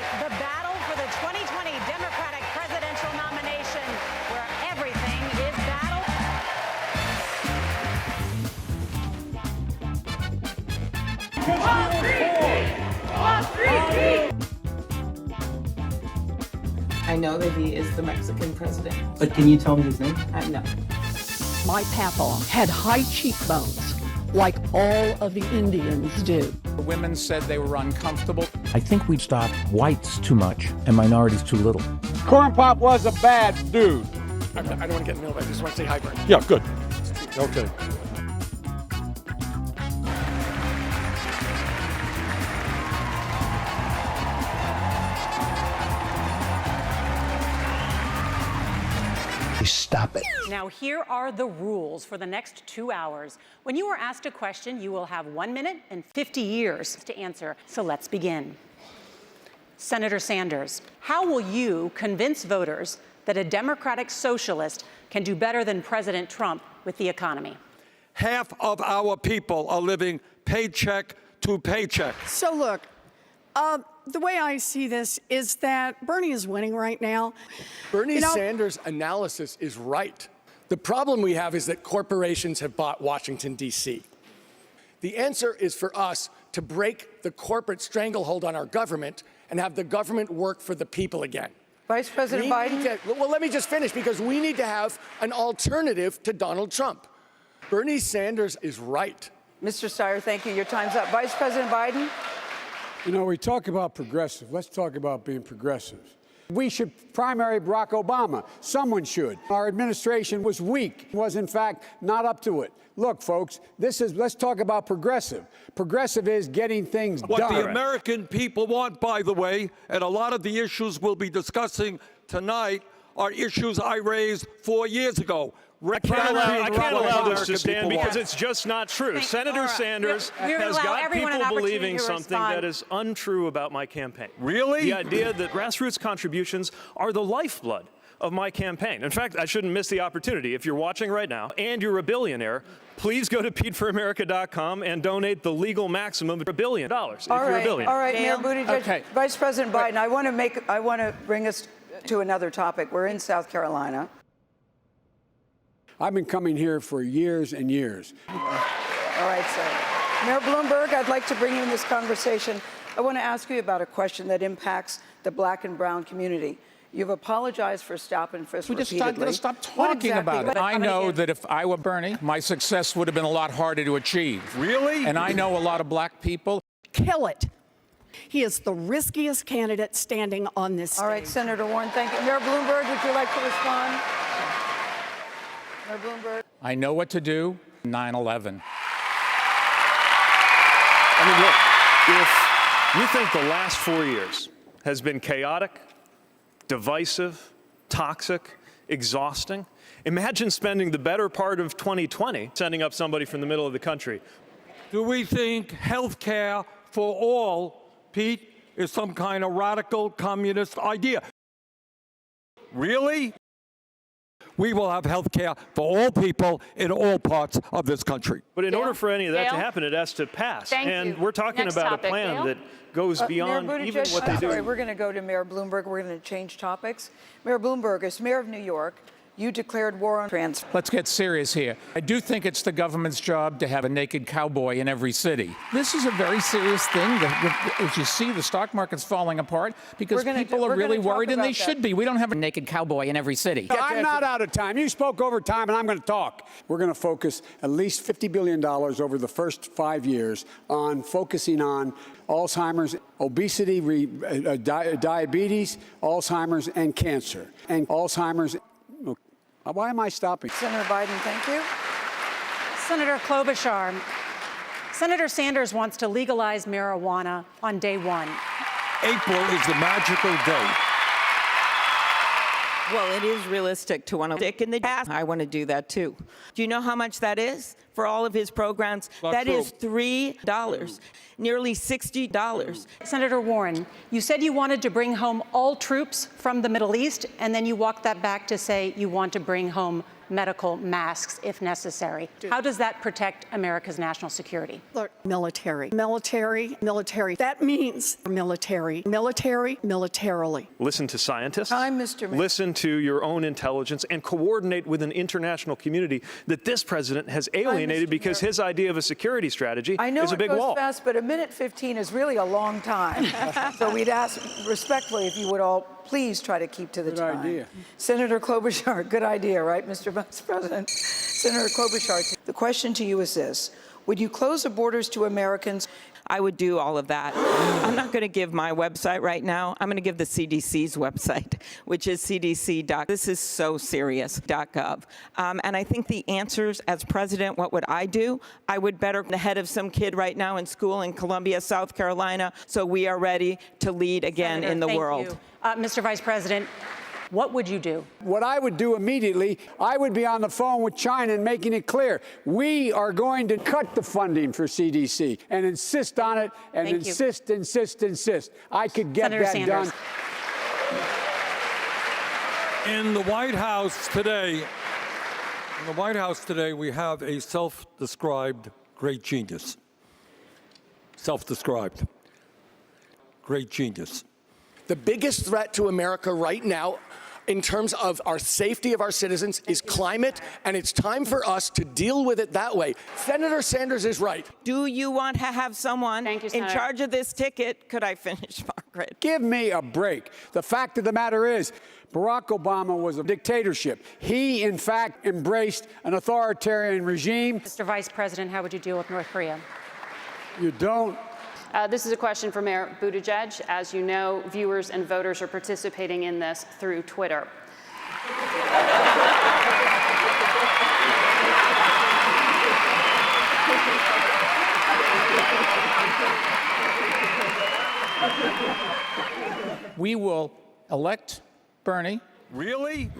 right, the battle for the 2020 Democratic presidential nomination, where everything is battle. I know that he is the Mexican president. But can you tell me his name? No. My papa had high cheekbones, like all of the Indians do. The women said they were uncomfortable. I think we stop whites too much and minorities too little. Corn Pop was a bad dude. I don't want to get in the middle, I just want to say hi, Bert. Yeah, good. Okay. Stop it. Now, here are the rules for the next 2 hours. When you are asked a question, you will have 1 minute and 50 years to answer. So let's begin. Senator Sanders, how will you convince voters that a Democratic socialist can do better than President Trump with the economy? Half of our people are living paycheck to paycheck. So look, the way I see this is that Bernie is winning right now. Bernie Sanders' analysis is right. The problem we have is that corporations have bought Washington, D.C. The answer is for us to break the corporate stranglehold on our government and have the government work for the people again. Vice President Biden? Well, let me just finish, because we need to have an alternative to Donald Trump. Bernie Sanders is right. Mr. Steyer, thank you. Your time's up. Vice President Biden? You know, we talk about progressive. Let's talk about being progressive. We should primary Barack Obama. Someone should. Our administration was weak, was in fact not up to it. Look, folks, let's talk about progressive. Progressive is getting things done. What the American people want, by the way, and a lot of the issues we'll be discussing tonight are issues I raised 4 years ago. I can't allow this to stand because it's just not true. Senator Sanders has got people believing something that is untrue about my campaign. Really? The idea that grassroots contributions are the lifeblood of my campaign. In fact, I shouldn't miss the opportunity. If you're watching right now and you're a billionaire, please go to PeteForAmerica.com and donate the legal maximum of $1 billion if you're a billionaire. All right, Mayor Buttigieg. Okay. Vice President Biden, I want to bring us to another topic. We're in South Carolina. I've been coming here for years and years. All right, sir. Mayor Bloomberg, I'd like to bring you in this conversation. I want to ask you about a question that impacts the black and brown community. You've apologized for stop and frisk repeatedly. Let's stop talking about it. I know that if I were Bernie, my success would have been a lot harder to achieve. Really? And I know a lot of black people. Kill it. He is the riskiest candidate standing on this stage. All right, Senator Warren, thank you. Mayor Bloomberg, would you like to respond? Mayor Bloomberg. I know what to do. 9/11. I mean, look, if you think the last 4 years has been chaotic, divisive, toxic, exhausting, imagine spending the better part of 2020 sending up somebody from the middle of the country. Do we think health care for all, Pete, is some kind of radical communist idea? Really? We will have health care for all people in all parts of this country. But in order for any of that to happen, it has to pass. And we're talking about a plan that goes beyond even what they do. Sorry, we're going to go to Mayor Bloomberg. We're going to change topics. Mayor Bloomberg, as mayor of New York, you declared war on trans. Let's get serious here. I do think it's the government's job to have a naked cowboy in every city. This is a very serious thing. As you see, the stock market's falling apart because people are really worried, and they should be. We don't have a naked cowboy in every city. I'm not out of time. You spoke over time, and I'm going to talk. We're going to focus at least $50 billion over the first 5 years on focusing on Alzheimer's, obesity, diabetes, Alzheimer's, and cancer. And Alzheimer's. Why am I stopping? Senator Biden, thank you. Senator Klobuchar, Senator Sanders wants to legalize marijuana on day one. April is the magical day. Well, it is realistic to want to stick in the past. I want to do that, too. Do you know how much that is for all of his programs? That is $3, nearly $60. Senator Warren, you said you wanted to bring home all troops from the Middle East, and then you walked that back to say you want to bring home medical masks if necessary. How does that protect America's national security? Look, military. That means militarily. Listen to scientists. Time, Mr. Mayor. Listen to your own intelligence and coordinate with an international community that this president has alienated Mr. because Mayor. his idea of a security strategy I know is a big it goes wall. fast, but a minute 15 is really a long time. So we'd ask respectfully if you would all please try to keep to the time. idea. Senator Klobuchar, good idea, right, Mr. Vice President? Senator Klobuchar, the question to you is this. Would you close the borders to Americans? I would do all of that. I'm not going to give my website right now. I'm going to give the CDC's website, which is cdc.gov. This is so serious.gov. And I think the answers, as president, what would I do? I would better the head of some kid right now in school in Columbia, South Carolina, so we are ready to lead again Senator, in the thank world. you. Mr. Vice President, what would you do? What I would do immediately, I would be on the phone with China and making it clear we are going to cut the funding for CDC and insist on it and Thank you. insist. I could get Senator that Sanders. done. In the White House today, we have a self-described great genius. Self-described great genius. The biggest threat to America right now, in terms of our safety of our citizens, is climate, and it's time for us to deal with it that way. Senator Sanders is right. Do you want to have someone Thank you, in Senator. charge of this ticket? Could I finish, Margaret? Give me a break. The fact of the matter is, Barack Obama was a dictatorship. He, in fact, embraced an authoritarian regime. Mr. Vice President, how would you deal with North Korea? You don't. This is a question for Mayor Buttigieg. As you know, viewers and voters are participating in this through Twitter. We will elect Bernie. Really?